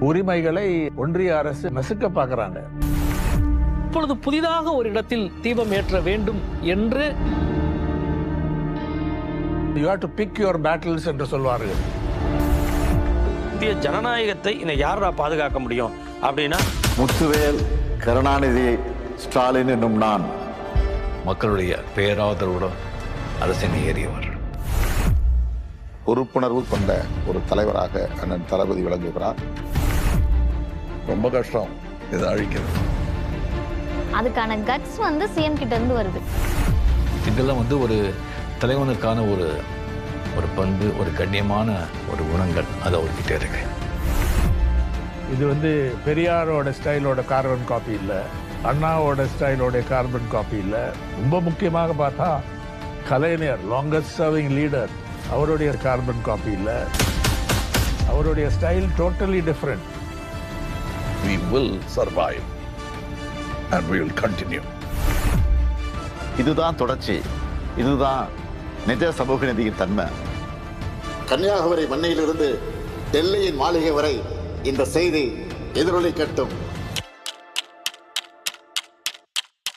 உரிமைகளை ஒன்றிய அரசு நசுக்க பார்க்கறாங்க. இப்பொழுது புதிதாக ஒரு இடத்தில் தீபம் ஏற்ற வேண்டும் என்று you have to pick your battles என்று சொல்வார்கள். இந்திய ஜனநாயகத்தை இன்னும் யாரா பாதுகாக்க முடியும் அப்படின்னா முத்துவேல், கருணாநிதி, ஸ்டாலின் என்னும் நான் மக்களுடைய பேராதரவுடன் அரசினை ஏறியவர். பொறுப்புணர்வு கொண்ட ஒரு தலைவராக அண்ணன் தளபதி விளங்குகிறார். ரொம்ப கஷ்டம் இதை அழிக்கிறது. அதுக்கான கட்ஸ் சிஎம் கிட்ட இருந்து வருது. இதெல்லாம் ஒரு தலைவனுக்கான ஒரு பண்பு, ஒரு கண்ணியமான ஒரு குணங்கள் அது அவர்கிட்ட இருக்கு. இது பெரியாரோட ஸ்டைலோட கார்பன் காப்பி இல்லை, அண்ணாவோட ஸ்டைலோட கார்பன் காப்பி இல்லை. ரொம்ப முக்கியமாக பார்த்தா கலைஞர் லாங்கஸ்ட் சர்விங் லீடர், அவருடைய கார்பன் காப்பி இல்லை. அவருடைய style totally different. We will survive and we will continue. இதுதான் தொடர்ச்சி, இதுதான் நிஜ சமூக நீதியின் தன்மை. கன்னியாகுமரி மண்ணையிலிருந்து டெல்லியின் மாளிகை வரை இந்த செய்தி எதிரொலிக்கட்டும்.